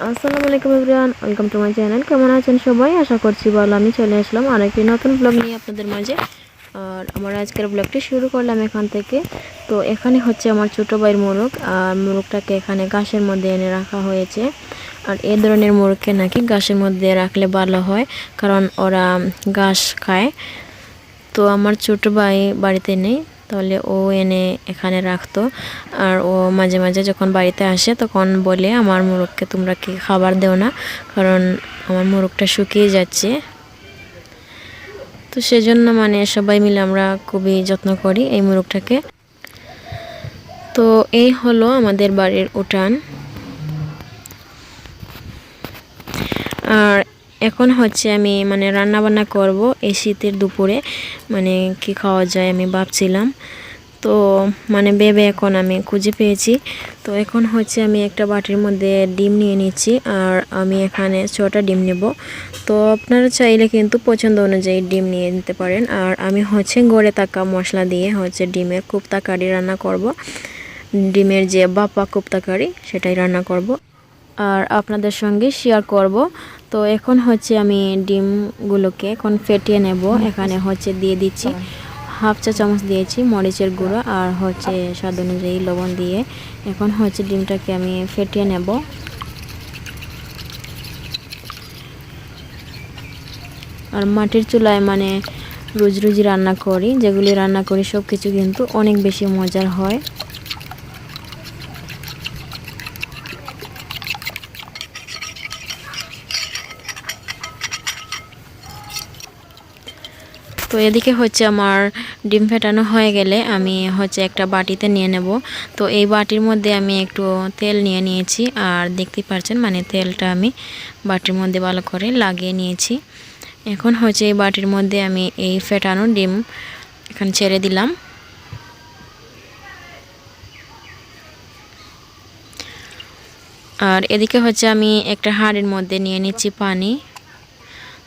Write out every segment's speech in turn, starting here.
আসসালামু আলাইকুম everyone, welcome to my channel. কেমন আছেন সবাই? আশা করছি ভালো। আমি চলে আসলাম আর একটি নতুন ব্লগ নিয়ে আপনাদের মাঝে। আর আমার আজকের ব্লগটি শুরু করলাম এখান থেকে। তো এখানে হচ্ছে আমার ছোটো ভাইয়ের মোরগ, আর মোরগটাকে এখানে ঘাসের মধ্যে এনে রাখা হয়েছে। আর এই ধরনের মোরগকে নাকি ঘাসের মধ্যে রাখলে ভালো হয়, কারণ ওরা ঘাস খায়। তো আমার ছোটো ভাই বাড়িতে নেই, তাহলে ও এনে এখানে রাখতো। আর ও মাঝে মাঝে যখন বাড়িতে আসে তখন বলে, আমার মোরগকে তোমরা কি খাবার দেও না, কারণ আমার মোরগটা শুকিয়ে যাচ্ছে। তো সেজন্য সবাই মিলে আমরা খুবই যত্ন করি এই মোরগটাকে। তো এই হলো আমাদের বাড়ির উঠান। আর এখন হচ্ছে আমি রান্না বান্না করব এই শীতের দুপুরে। কি খাওয়া যায় আমি ভাবছিলাম। তো ভেবে এখন আমি খুঁজে পেয়েছি। তো এখন হচ্ছে আমি একটা বাটির মধ্যে ডিম নিয়ে নিচ্ছি, আর আমি এখানে 6টা ডিম নেব। তো আপনারা চাইলে কিন্তু পছন্দ অনুযায়ী ডিম নিয়ে নিতে পারেন। আর আমি হচ্ছে গড়ে থাকা মশলা দিয়ে হচ্ছে ডিমের কোপ্তা কারি রান্না করব। ডিমের যে বাপা কোপ্তা কারি সেটাই রান্না করব আর আপনাদের সঙ্গে শেয়ার করব। তো এখন হচ্ছে আমি ডিমগুলোকে এখন ফেটিয়ে নেব। এখানে হচ্ছে দিয়ে দিচ্ছি হাফ চা চামচ দিয়েছি মরিচের গুঁড়ো, আর হচ্ছে স্বাদ অনুযায়ী লবণ দিয়ে এখন হচ্ছে ডিমটাকে আমি ফেটিয়ে নেব। আর মাটির চুলায় রোজ রোজ রান্না করি, যেগুলি রান্না করি সব কিছু কিন্তু অনেক বেশি মজার হয়। তো এদিকে হচ্ছে আমার ডিম ফেটানো হয়ে গেলে আমি হচ্ছে একটা বাটিতে নিয়ে নেব। তো এই বাটির মধ্যে আমি একটু তেল নিয়ে নিয়েছি, আর দেখতে পাচ্ছেন তেলটা আমি বাটির মধ্যে ভালো করে লাগিয়ে নিয়েছি। এখন হচ্ছে এই বাটির মধ্যে আমি এই ফেটানো ডিম এখন ছেড়ে দিলাম। আর এদিকে হচ্ছে আমি একটা হাঁড়ির মধ্যে নিয়ে নিচ্ছি পানি।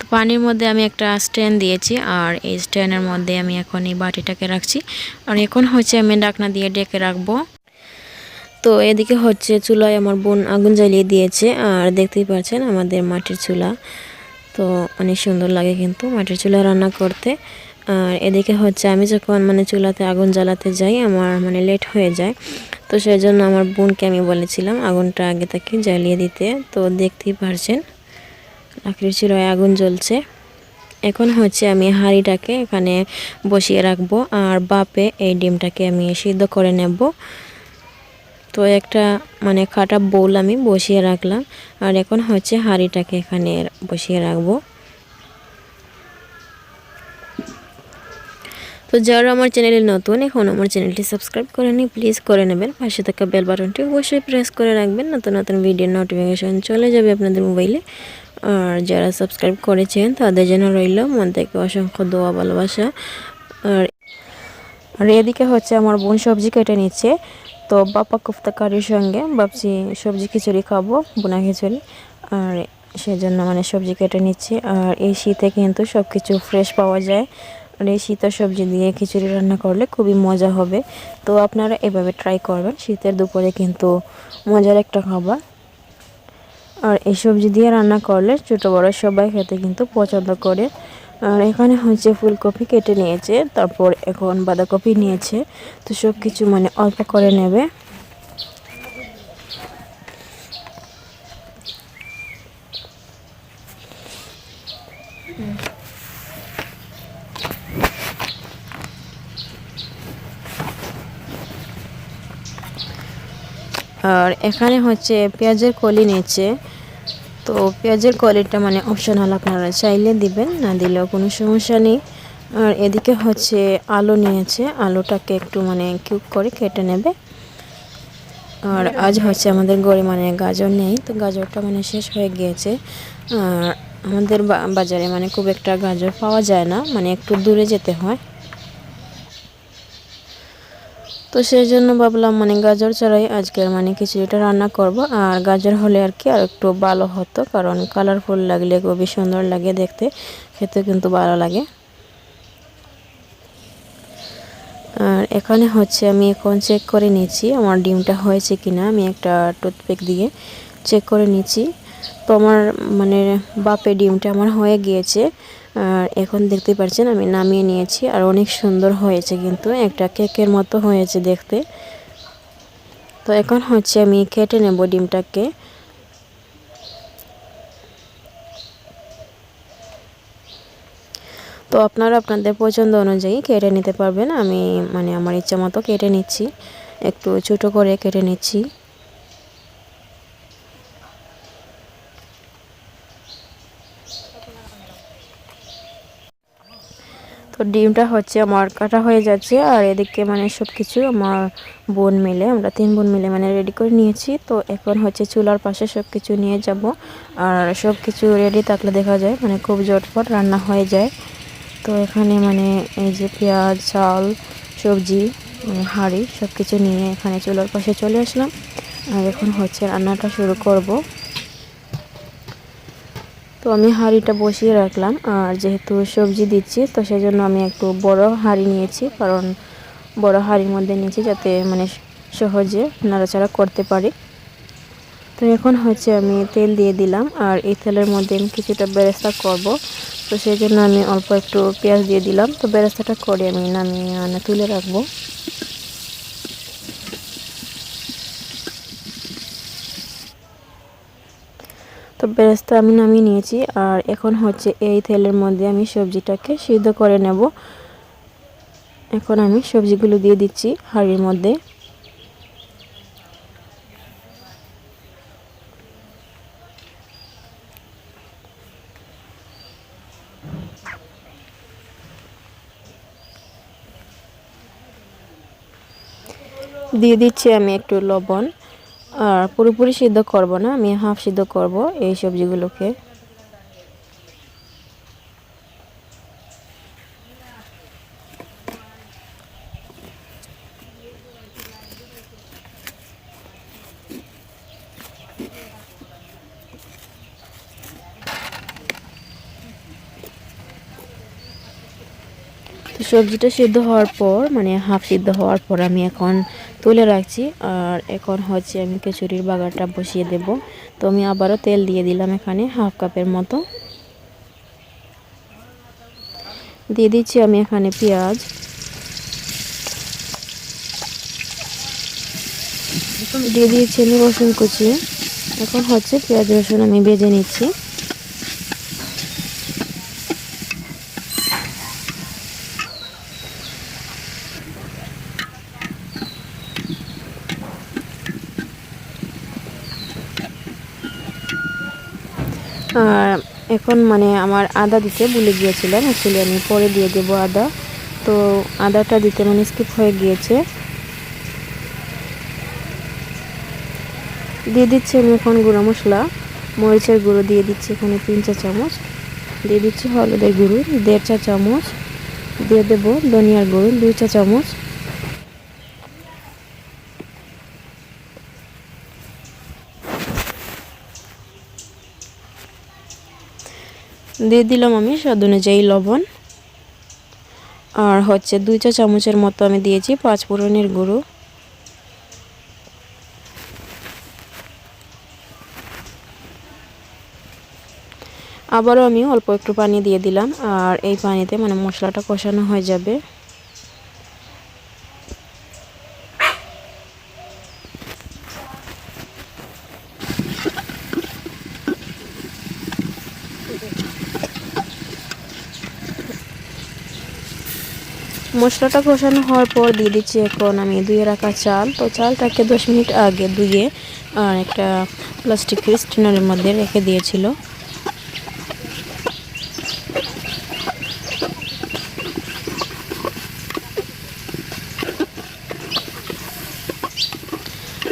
তো পানির মধ্যে আমি একটা স্ট্যান্ড দিয়েছি, আর এই স্ট্যান্ডের মধ্যে আমি এখন এই বাটিটাকে রাখছি। আর এখন হচ্ছে আমি ঢাকনা দিয়ে ঢেকে রাখবো। তো এদিকে হচ্ছে চুলায় আমার বোন আগুন জ্বালিয়ে দিয়েছে, আর দেখতেই পাচ্ছেন আমাদের মাটির চুলা। তো অনেক সুন্দর লাগে কিন্তু মাটির চুলা রান্না করতে। আর এদিকে হচ্ছে আমি যখন চুলাতে আগুন জ্বালাতে যাই আমার লেট হয়ে যায়। তো সেই জন্য আমার বোনকে আমি বলেছিলাম আগুনটা আগে থেকে জ্বালিয়ে দিতে। তো দেখতেই পারছেন লাকড়ির চুলায় আগুন জ্বলছে। এখন হচ্ছে আমি হাঁড়িটাকে এখানে বসিয়ে রাখবো, আর বাপে এই ডিমটাকে আমি সিদ্ধ করে নেব। তো একটা কাটা বোল আমি বসিয়ে রাখলাম, আর এখন হচ্ছে হাঁড়িটাকে এখানে বসিয়ে রাখবো। তো যারা আমার চ্যানেলে নতুন, এখন আমার চ্যানেলটি সাবস্ক্রাইব করে নিন, প্লিজ করে নেবেন। পাশে থাকা বেল বাটনটি অবশ্যই প্রেস করে রাখবেন, নতুন নতুন ভিডিও নোটিফিকেশন চলে যাবে আপনাদের মোবাইলে। আর যারা সাবস্ক্রাইব করেছেন তাদের জন্য রইল মন থেকে অসংখ্য দোয়া ভালোবাসা। আর এদিকে হচ্ছে আমার বোন সবজি কেটে নিচ্ছে। তো বাপা কোফতা কারির সঙ্গে ভাবছি সবজি খিচুড়ি খাবো, বোনা খিচুড়ি। আর সেজন্য সবজি কেটে নিচ্ছে। আর এই শীতে কিন্তু সব কিছু ফ্রেশ পাওয়া যায়, আর এই শীতের সবজি দিয়ে খিচুড়ি রান্না করলে খুবই মজা হবে। তো আপনারা এভাবে ট্রাই করবেন, শীতের দুপুরে কিন্তু মজার একটা খাবার। আর এই সবজি দিয়ে রান্না করলে ছোটো বড়ো সবাই খেতে কিন্তু পছন্দ করে। আর এখানে হচ্ছে ফুলকপি কেটে নিয়েছে, তারপর এখন বাঁধাকপি নিয়েছে। তো সব কিছু অল্প করে নেবে। আর এখানে হচ্ছে পেঁয়াজের কলি নিয়েছে। তো পেঁয়াজের কলিটা অপশনাল, আপনারা চাইলে দিবেন, না দিলেও কোনো সমস্যা নেই। আর এদিকে হচ্ছে আলু নিয়েছে, আলুটাকে একটু কিউব করে কেটে নেবে। আর আজ হচ্ছে আমাদের ঘরে গাজর নেই, তো গাজরটা শেষ হয়ে গিয়েছে। আর আমাদের বাজারে খুব একটা গাজর পাওয়া যায় না, একটু দূরে যেতে হয়। তো সেই জন্য ভাবলাম গাজর ছাড়াই আজকের খিচুড়িটা রান্না করব। আর গাজর হলে আর কি আর একটু ভালো হতো, কারণ কালারফুল লাগলে খুবই সুন্দর লাগে দেখতে, খেতে কিন্তু ভালো লাগে। আর এখানে হচ্ছে আমি এখন চেক করে নিচ্ছি আমার ডিমটা হয়েছে কিনা। আমি একটা টুথপিক দিয়ে চেক করে নিচ্ছি। তো আমার মানে বাপে ডিমটা আমার হয়ে গিয়েছে। আর এখন দেখতে পাচ্ছেন আমি নামিয়ে নিয়েছি আর অনেক সুন্দর হয়েছে, কিন্তু একটা কেকের মতো হয়েছে দেখতে। তো এখন হচ্ছে আমি কেটে নেব ডিমটাকে। তো আপনারা আপনাদের পছন্দ অনুযায়ী কেটে নিতে পারবেন। আমি মানে আমার ইচ্ছা মতো কেটে নিচ্ছি, একটু ছোটো করে কেটে নিচ্ছি। তো ডিমটা হচ্ছে আমার কাটা হয়ে যাচ্ছে, আর এদিকে মানে সব কিছু আমার বোন মিলে, আমরা 3 বোন মিলে মানে রেডি করে নিয়েছি। তো এখন হচ্ছে চুলার পাশে সব কিছু নিয়ে যাব। আর সব কিছু রেডি থাকলে দেখা যায় মানে খুব ঝটপট রান্না হয়ে যায়। তো এখানে মানে এই যে পেঁয়াজ, চাল, সবজি, হাঁড়ি সব কিছু নিয়ে এখানে চুলার পাশে চলে আসলাম। আর এখন হচ্ছে রান্নাটা শুরু করব। তো আমি হাঁড়িটা বসিয়ে রাখলাম, আর যেহেতু সবজি দিচ্ছি তো সেজন্য আমি একটু বড় হাঁড়ি নিয়েছি, কারণ বড় হাঁড়ির মধ্যে নিয়েছি যাতে মানে সহজে নাড়াচাড়া করতে পারি। তো এখন হচ্ছে আমি তেল দিয়ে দিলাম, আর এই তেলের মধ্যে আমি কিছুটা বেরেস্তা করব। তো সেই জন্য আমি অল্প একটু পেঁয়াজ দিয়ে দিলাম। তো বেরেস্তাটা করে আমি নামিয়ে তুলে রাখবো। তো বেরেস্তা আমি নামিয়ে নিয়েছি, আর এখন হচ্ছে এই তেলের মধ্যে আমি সবজিটাকে সিদ্ধ করে নেব। এখন আমি সবজিগুলো দিয়ে দিচ্ছি হাঁড়ির মধ্যে। দিয়ে দিচ্ছি আমি একটু লবণ। আর পুরোপুরি সিদ্ধ করব না, আমি হাফ সিদ্ধ করব এই সবজিগুলোকে। তো সবজিটা সিদ্ধ হওয়ার পর মানে হাফ সিদ্ধ হওয়ার পর আমি এখন তুলে রাখছি। আর এখন হচ্ছে আমি খিচুড়ির বাগারটা বসিয়ে দেব। তো আমি আবারও তেল দিয়ে দিলাম, এখানে হাফ কাপের মতো দিয়ে দিচ্ছি আমি এখানে পেঁয়াজ, দিয়ে দিয়েছি আমি রসুন কুচি। এখন হচ্ছে পেঁয়াজ রসুন আমি ভেজে নিচ্ছি। আর এখন মানে আমার আদা দিতে ভুলে গিয়েছিলাম, অ্যাকচুয়ালি আমি পরে দিয়ে দেবো আদা। তো আদাটা দিতে মানে স্কিপ হয়ে গিয়েছে। দিয়ে দিচ্ছি আমি এখন গুঁড়ো মশলা, মরিচের গুঁড়ো দিয়ে দিচ্ছি এখানে 3 চা চামচ, দিয়ে দিচ্ছি হলুদের গুঁড়ো 1.5 চা চামচ, দিয়ে দেবো ধনিয়ার গুঁড়ো 2 চা চামচ, দিয়ে দিলাম আমি স্বাদ অনুযায়ী লবণ। আর হচ্ছে 2 চা চামচের মতো আমি দিয়েছি 5 ফোড়নের গুঁড়ো। আবারও আমি অল্প একটু পানি দিয়ে দিলাম, আর এই পানিতে মানে মশলাটা কষানো হয়ে যাবে। মশলাটা কষানো হওয়ার পর দিয়ে দিচ্ছি এখন আমি ধুয়ে রাখা চাল। তো চালটাকে 10 মিনিট আগে ধুয়ে আর একটা প্লাস্টিকের স্ট্রেনারের মধ্যে রেখে দিয়েছিল।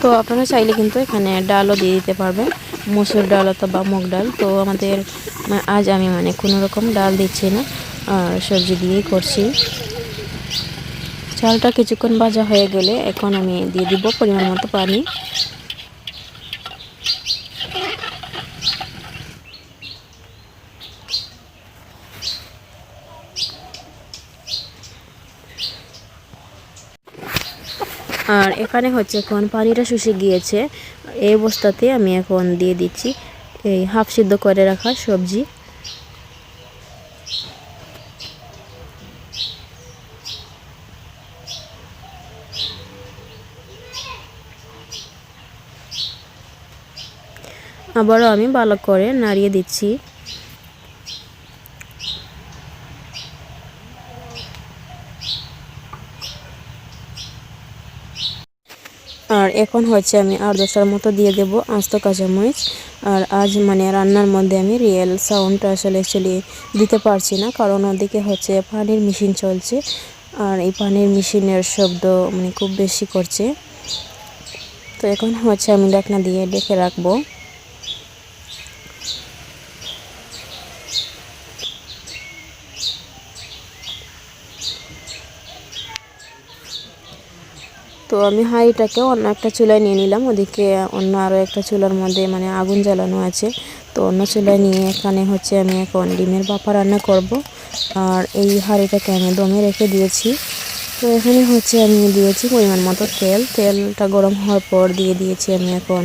তো আপনারা চাইলে কিন্তু এখানে ডালও দিয়ে দিতে পারবেন, মসুর ডাল অথবা মুগ ডাল। তো আমাদের আজ আমি মানে কোনো রকম ডাল দিচ্ছি না, আর সবজি দিয়েই করছি। চালটা কিছুক্ষণ ভাজা হয়ে গেলে এখন আমি দিয়ে দিব পরিমাণ মতো পানি। আর এখানে হচ্ছে এখন পানিটা শুষে গিয়েছে। এই অবস্থাতে আমি এখন দিয়ে দিচ্ছি এই হাফ সিদ্ধ করে রাখা সবজি। আবারও আমি ভালো করে নাড়িয়ে দিচ্ছি। আর এখন হচ্ছে আমি 8-10টার মতো দিয়ে দেব আস্ত কাঁচামরিচ। আর আজ মানে রান্নার মধ্যে আমি রিয়েল সাউন্ডটা আসলে অ্যাকচুয়ালি দিতে পারছি না, কারণ ওদিকে হচ্ছে পানির মেশিন চলছে আর এই পানির মেশিনের শব্দ মানে খুব বেশি করছে। তো এখন হচ্ছে আমি ঢাকনা দিয়ে ঢেকে রাখবো। তো আমি হাঁড়িটাকে অন্য একটা চুলায় নিয়ে নিলাম। ওদিকে অন্য আরও একটা চুলার মধ্যে মানে আগুন জ্বালানো আছে। তো অন্য চুলায় নিয়ে এখানে হচ্ছে আমি এখন ডিমের ভাপা রান্না করব। আর এই হাঁড়িটাকে আমি দমে রেখে দিয়েছি। তো এখানে হচ্ছে আমি দিয়েছি পরিমাণ মতো তেল। তেলটা গরম হওয়ার পর দিয়ে দিয়েছি আমি এখন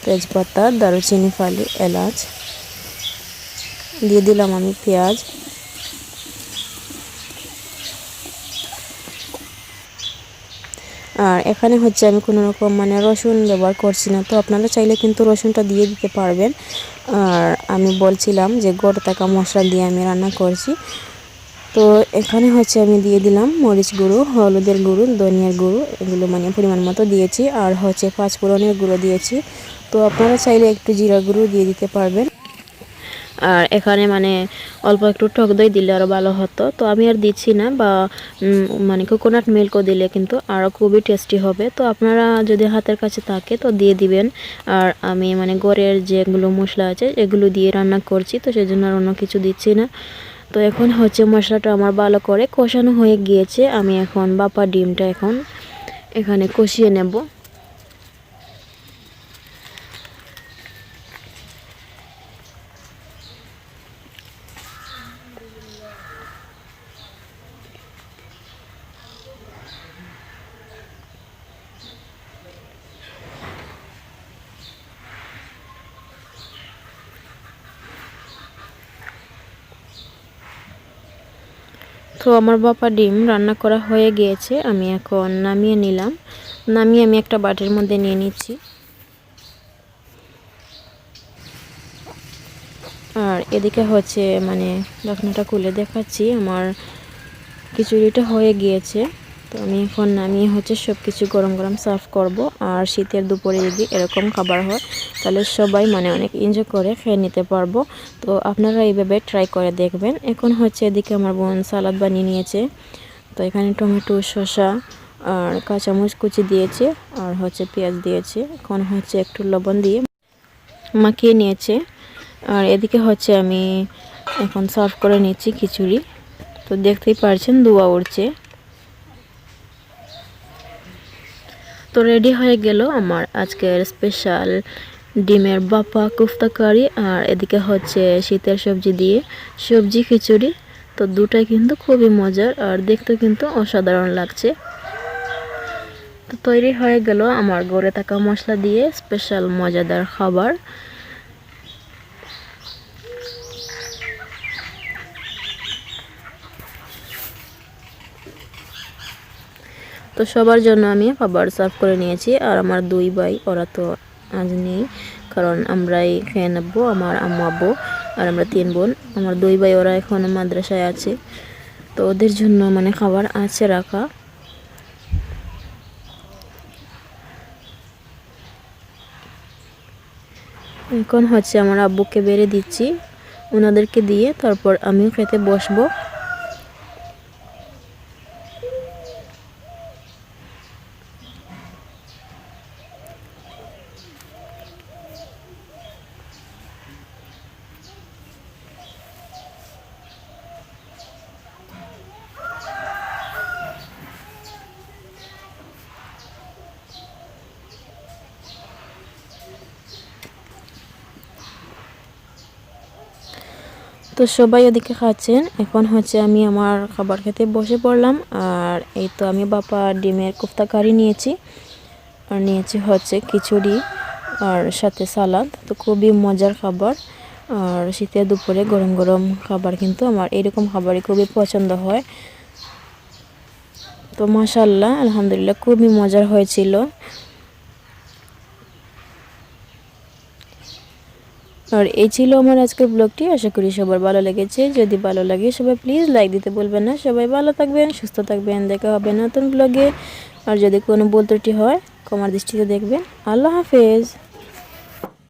তেজপাতা, দারুচিনি, ফালি, এলাচ, দিয়ে দিলাম আমি পেঁয়াজ। আর এখানে হচ্ছে আমি কোনো রকম মানে রসুন ব্যবহার করছি না। তো আপনারা চাইলে কিন্তু রসুনটা দিয়ে দিতে পারবেন। আর আমি বলছিলাম যে গোটা টাকা মশলা দিয়ে আমি রান্না করছি। তো এখানে হচ্ছে আমি দিয়ে দিলাম মরিচ গুঁড়ো, হলুদের গুঁড়ো, ধনিয়ার গুঁড়ো, এগুলো মানে পরিমাণ মতো দিয়েছি। আর হচ্ছে 5 ফোড়নের গুঁড়ো দিয়েছি। তো আপনারা চাইলে একটু জিরা গুঁড়ো দিয়ে দিতে পারবেন। আর এখানে মানে অল্প একটু টক দই দিলে আরও ভালো হতো। তো আমি আর দিচ্ছি না, বা মানে কোকোনাট মিল্কও দিলে কিন্তু আরও খুবই টেস্টি হবে। তো আপনারা যদি হাতের কাছে থাকে তো দিয়ে দিবেন। আর আমি মানে ঘরের যেগুলো মশলা আছে এগুলো দিয়ে রান্না করছি, তো সেজন্য আর অন্য কিছু দিচ্ছি না। তো এখন হচ্ছে মশলাটা আমার ভালো করে কষানো হয়ে গিয়েছে। আমি এখন ভাপা ডিমটা এখন এখানে কষিয়ে নেব। তো আমার ভাপা ডিম রান্না করা হয়ে গিয়েছে। আমি এখন নামিয়ে নিলাম। নামিয়ে আমি একটা বাটির মধ্যে নিয়ে নিচ্ছি। আর এদিকে হচ্ছে মানে ঢাকনাটা খুলে দেখাচ্ছি আমার খিচুড়িটা হয়ে গিয়েছে। তো আমি এখন নামিয়ে হচ্ছে সব কিছু গরম গরম সার্ভ করব। আর শীতের দুপুরে যদি এরকম খাবার হয় তাহলে সবাই মানে অনেক এনজয় করে খেয়ে নিতে পারবো। তো আপনারা এইভাবে ট্রাই করে দেখবেন। এখন হচ্ছে এদিকে আমার বোন সালাদ বানিয়ে নিয়েছে। তো এখানে টমেটো, শসা আর কাঁচামরিচ কুচি দিয়েছে, আর হচ্ছে পেঁয়াজ দিয়েছে। এখন হচ্ছে একটু লবণ দিয়ে মাখিয়ে নিয়েছে। আর এদিকে হচ্ছে আমি এখন সার্ভ করে নিচ্ছি খিচুড়ি। তো দেখতেই পারছেন ধোঁয়া উঠছে। তো রেডি হয়ে গেল আমার আজকের স্পেশাল ডিমের ভাপা কোফতা কারি। আর এদিকে হচ্ছে শীতের সবজি দিয়ে সবজি খিচুড়ি। তো দুটাই কিন্তু খুবই মজার আর দেখতে কিন্তু অসাধারণ লাগছে। তো তৈরি হয়ে গেল আমার ঘরে থাকা মশলা দিয়ে স্পেশাল মজাদার খাবার। তো সবার জন্য আমি খাবার সার্ভ করে নিয়েছি। আর আমার 2 ভাই, ওরা তো আজ নেই, কারণ আমরাই খেয়ে নেবো, আমার আম্মু আব্বু আর আমরা 3 বোন। আমার 2 ভাই ওরা এখন মাদ্রাসায় আছে, তো ওদের জন্য মানে খাবার আছে রাখা। এখন হচ্ছে আমার আব্বুকে বেড়ে দিচ্ছি, ওনাদেরকে দিয়ে তারপর আমিও খেতে বসবো। তো সবাই ওদিকে খাচ্ছেন। এখন হচ্ছে আমি আমার খাবার খেতে বসে পড়লাম। আর এই তো আমি ভাপা ডিমের কোফতা কারি নিয়েছি। আর নিয়েছি হচ্ছে খিচুড়ি আর সাথে সালাদ। তো খুবই মজার খাবার। আর শীতের দুপুরে গরম গরম খাবার কিন্তু আমার এরকম খাবারই খুবই পছন্দ হয়। তো মাশাআল্লাহ আলহামদুলিল্লাহ খুবই মজার হয়েছিল। আর এই ছিল আমার আজকের ব্লগটি। আশা করি সবার ভালো লেগেছে। যদি ভালো লাগে সবাই প্লিজ লাইক দিতে বলবেন না। সবাই ভালো থাকবেন, সুস্থ থাকবেন। দেখা হবে নতুন ব্লগে। আর যদি কোনো ভুল ত্রুটি হয় ক্ষমার দৃষ্টিতে দেখবেন। আল্লাহ হাফেজ।